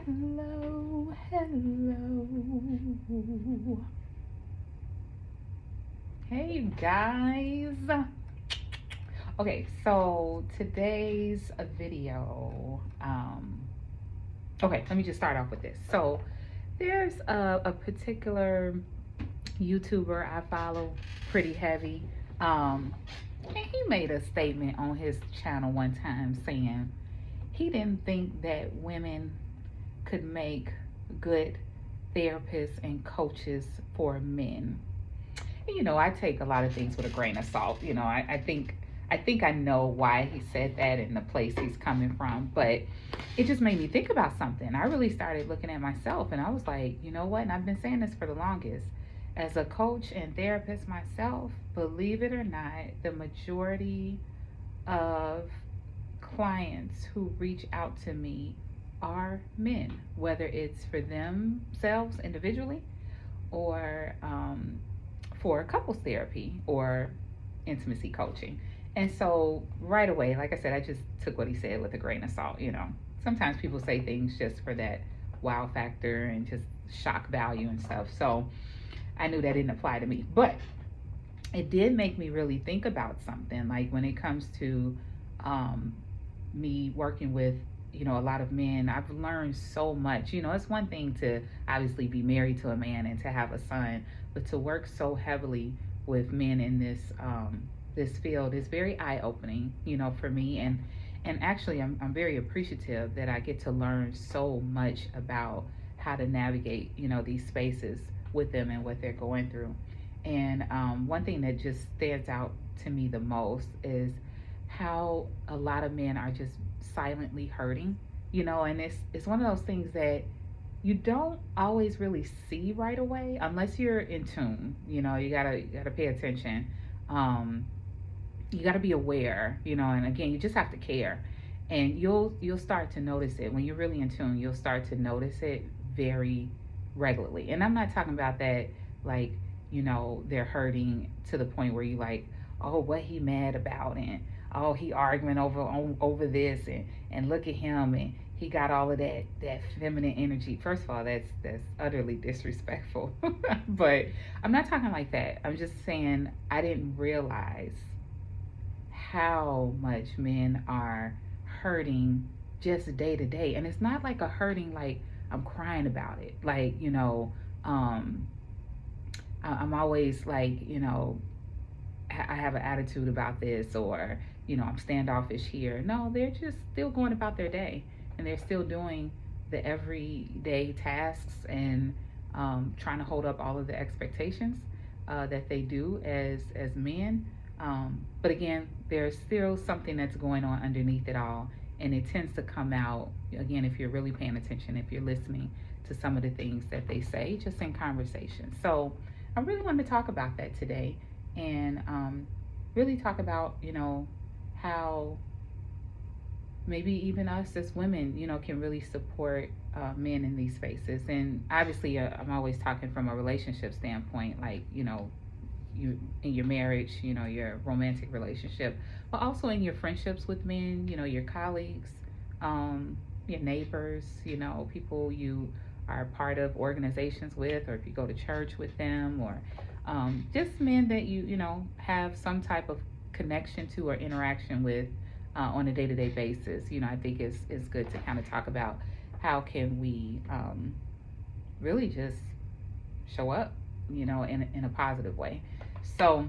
Hello, hello. Hey guys. Okay, so today's video. Okay, let me just start off with this. So there's a particular YouTuber I follow pretty heavy. And he made a statement on his channel one time saying he didn't think that women could make good therapists and coaches for men. And, I take a lot of things with a grain of salt. I think I know why he said that and the place he's coming from, but it just made me think about something. I really started looking at myself and I was like, you know what? And I've been saying this for the longest. As a coach and therapist myself, believe it or not, the majority of clients who reach out to me are men, whether it's for themselves individually or for couples therapy or intimacy coaching. And so, right away, like I said, I just took what he said with a grain of salt. Sometimes people say things just for that wow factor and just shock value and stuff. So, I knew that didn't apply to me. But it did make me really think about something, like when it comes to um, me working with a lot of men. I've learned so much. It's one thing to obviously be married to a man and to have a son, but to work so heavily with men in this field is very eye-opening, for me. And actually I'm very appreciative that I get to learn so much about how to navigate these spaces with them and what they're going through. And one thing that just stands out to me the most is how a lot of men are just silently hurting, and it's one of those things that you don't always really see right away unless you're in tune. You gotta pay attention. Um, you gotta be aware, and again, you just have to care. And you'll start to notice it when you're really in tune. You'll start to notice it very regularly. And I'm not talking about that like, they're hurting to the point where you like, oh, what he mad about, and oh, he arguing over this, and look at him, and he got all of that feminine energy. First of all, that's utterly disrespectful. But I'm not talking like that. I'm just saying I didn't realize how much men are hurting just day to day. And it's not like a hurting like I'm crying about it. Like, um, I'm always like, I have an attitude about this, or, I'm standoffish here. No, they're just still going about their day and they're still doing the everyday tasks and trying to hold up all of the expectations that they do as men. But again, there's still something that's going on underneath it all, and it tends to come out again if you're really paying attention, if you're listening to some of the things that they say just in conversation. So I really wanted to talk about that today, and really talk about how maybe even us as women can really support men in these spaces. And obviously I'm always talking from a relationship standpoint, like you in your marriage, your romantic relationship, but also in your friendships with men, your colleagues, your neighbors, people you are part of organizations with, or if you go to church with them, or just men that you have some type of connection to or interaction with on a day-to-day basis. I think it's good to kind of talk about how can we really just show up, in a positive way. So,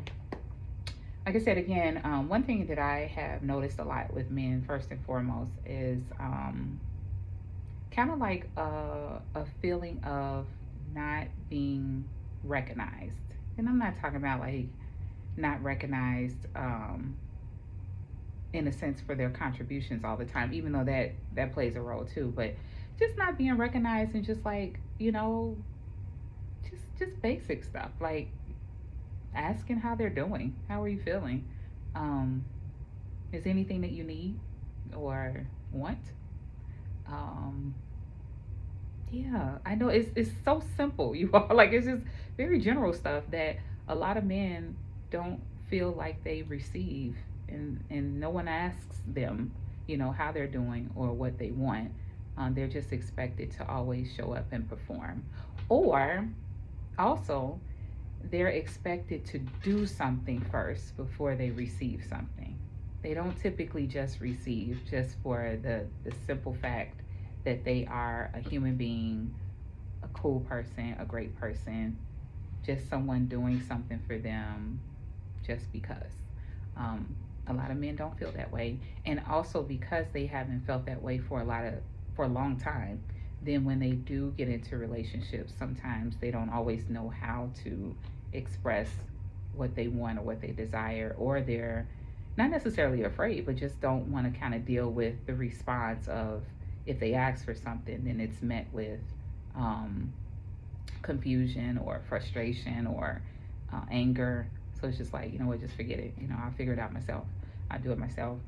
like I said again, one thing that I have noticed a lot with men, first and foremost, is kind of like a feeling of not being recognized. And I'm not talking about like not recognized in a sense for their contributions all the time, even though that plays a role too. But just not being recognized, and just like just basic stuff like asking how they're doing. How are you feeling? Um, is anything that you need or want? Um, yeah, I know it's so simple, you all. Like it's just very general stuff that a lot of men don't feel like they receive, and no one asks them, how they're doing or what they want. They're just expected to always show up and perform. Or also, they're expected to do something first before they receive something. They don't typically just receive just for the simple fact that they are a human being, a cool person, a great person, just someone doing something for them just because. Um, a lot of men don't feel that way, and also because they haven't felt that way for a long time. Then when they do get into relationships, sometimes they don't always know how to express what they want or what they desire, or they're not necessarily afraid, but just don't want to kind of deal with the response of if they ask for something, then it's met with um, confusion or frustration or anger. So it's just like, you know what, just forget it. I'll figure it out myself. I'll do it myself.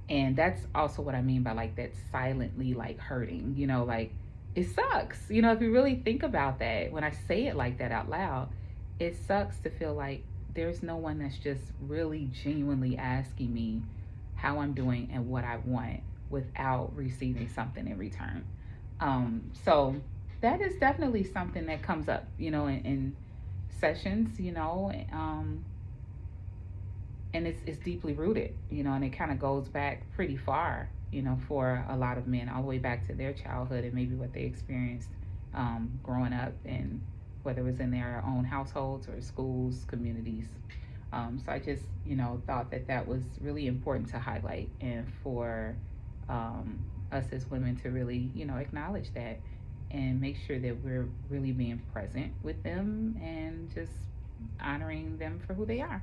And that's also what I mean by like that silently like hurting, like it sucks. If you really think about that, when I say it like that out loud, it sucks to feel like there's no one that's just really genuinely asking me how I'm doing and what I want without receiving something in return. So that is definitely something that comes up, in sessions, and it's deeply rooted, and it kind of goes back pretty far, for a lot of men, all the way back to their childhood and maybe what they experienced growing up, and whether it was in their own households or schools, communities. So I just, thought that that was really important to highlight, and for us as women to really, acknowledge that and make sure that we're really being present with them and just honoring them for who they are.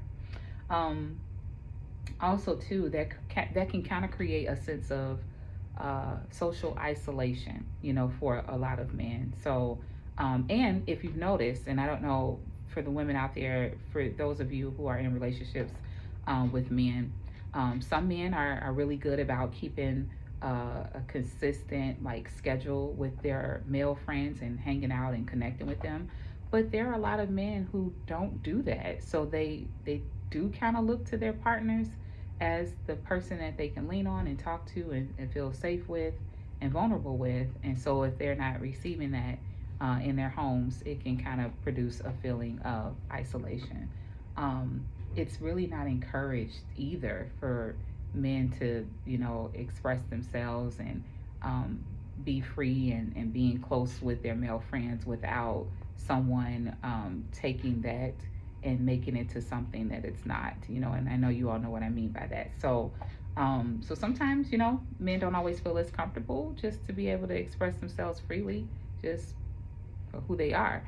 Um, Also, too, that can kind of create a sense of social isolation, for a lot of men. So, and if you've noticed, and I don't know for the women out there, for those of you who are in relationships with men, some men are really good about keeping a consistent like schedule with their male friends and hanging out and connecting with them. But there are a lot of men who don't do that. So they do kind of look to their partners as the person that they can lean on and talk to and feel safe with and vulnerable with. And so if they're not receiving that in their homes, it can kind of produce a feeling of isolation. It's really not encouraged either for men to, express themselves and be free and being close with their male friends without someone taking that and making it to something that it's not, and I know you all know what I mean by that. So sometimes, men don't always feel as comfortable just to be able to express themselves freely, just for who they are.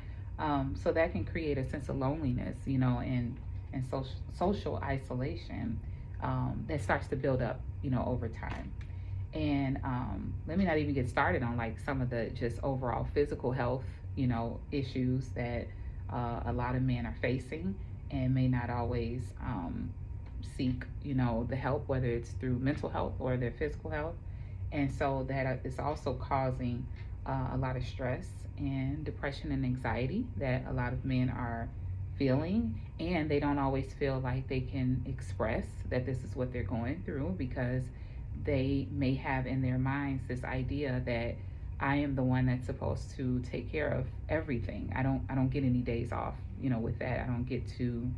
So that can create a sense of loneliness, and social isolation that starts to build up, over time. And let me not even get started on like some of the just overall physical health, issues that a lot of men are facing and may not always seek, the help, whether it's through mental health or their physical health. And so that is also causing a lot of stress and depression and anxiety that a lot of men are feeling, and they don't always feel like they can express that this is what they're going through because they may have in their minds this idea that I am the one that's supposed to take care of everything. I don't get any days off, with that. I don't get to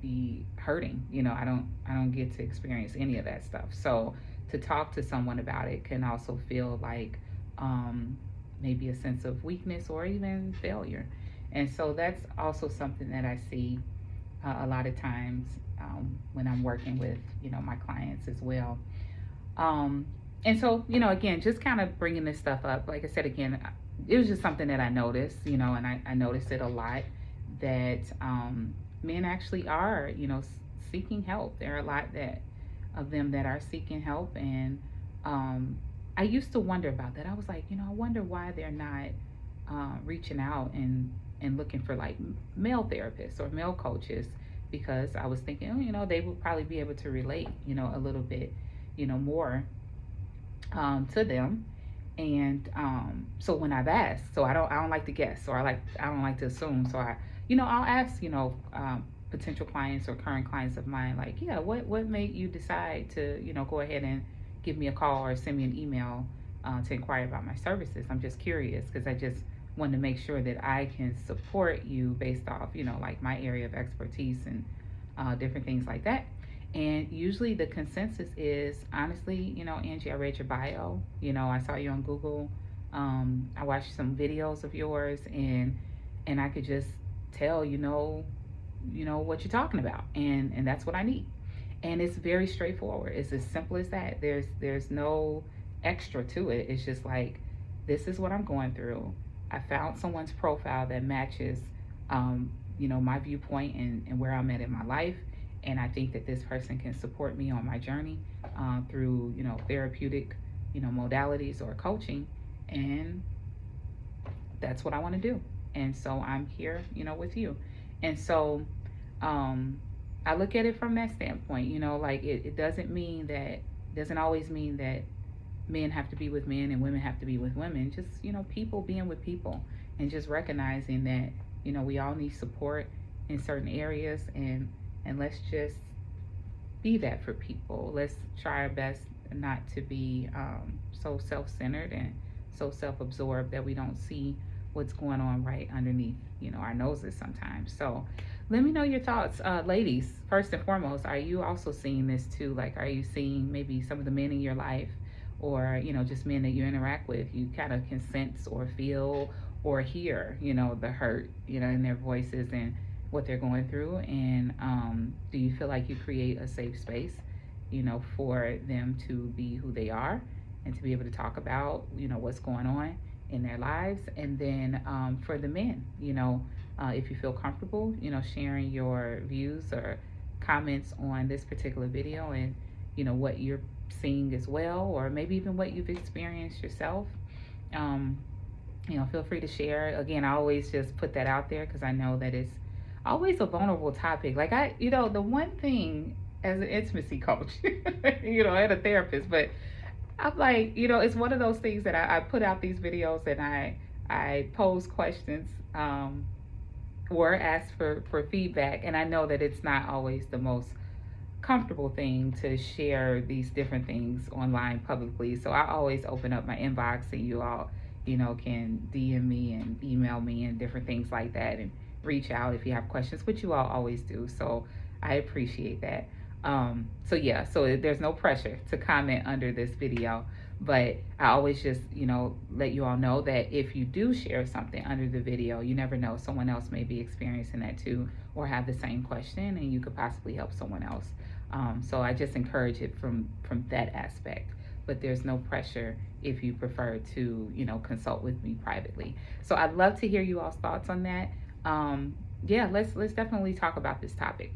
be hurting, I don't get to experience any of that stuff. So to talk to someone about it can also feel like maybe a sense of weakness or even failure. And so that's also something that I see a lot of times when I'm working with, my clients as well. Um, and so, again, just kind of bringing this stuff up, like I said, again, it was just something that I noticed, and I noticed it a lot that men actually are, seeking help. There are a lot of them that are seeking help. And I used to wonder about that. I was like, I wonder why they're not reaching out and looking for like male therapists or male coaches, because I was thinking, they would probably be able to relate, a little bit, more to them. And so when I've asked, so I don't like to guess, or I don't like to assume. So I'll ask, potential clients or current clients of mine, like, yeah, what made you decide to, go ahead and give me a call or send me an email to inquire about my services. I'm just curious because I just want to make sure that I can support you based off, like my area of expertise and different things like that. And usually the consensus is, honestly, Angie, I read your bio. I saw you on Google. I watched some videos of yours, and I could just tell, what you're talking about, and that's what I need. And it's very straightforward. It's as simple as that. There's no extra to it. It's just like, this is what I'm going through. I found someone's profile that matches, my viewpoint and where I'm at in my life. And I think that this person can support me on my journey through, therapeutic, modalities or coaching. And that's what I want to do. And so I'm here, with you. And so I look at it from that standpoint, like it doesn't always mean that men have to be with men and women have to be with women. Just, people being with people and just recognizing that, we all need support in certain areas, and let's just be that for people. Let's try our best not to be so self-centered and so self-absorbed that we don't see what's going on right underneath, our noses sometimes. So let me know your thoughts. Ladies, first and foremost, are you also seeing this too? Like, are you seeing maybe some of the men in your life, or, just men that you interact with, you kind of can sense or feel or hear, the hurt, in their voices and what they're going through? And do you feel like you create a safe space, for them to be who they are and to be able to talk about, what's going on in their lives? And then for the men, if you feel comfortable, sharing your views or comments on this particular video, and what you're seeing as well, or maybe even what you've experienced yourself. Feel free to share. Again, I always just put that out there because I know that it's always a vulnerable topic. Like, the one thing as an intimacy coach, and a therapist, but I'm like, it's one of those things that I put out these videos and I pose questions, or ask for feedback. And I know that it's not always the most comfortable thing to share these different things online publicly. So I always open up my inbox, and you all, can DM me and email me and different things like that, and reach out if you have questions, which you all always do. So I appreciate that. So there's no pressure to comment under this video, but I always just, let you all know that if you do share something under the video, you never know, someone else may be experiencing that too, or have the same question, and you could possibly help someone else. So I just encourage it from that aspect, but there's no pressure if you prefer to, consult with me privately. So I'd love to hear you all's thoughts on that. Let's definitely talk about this topic.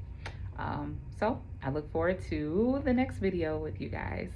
So I look forward to the next video with you guys.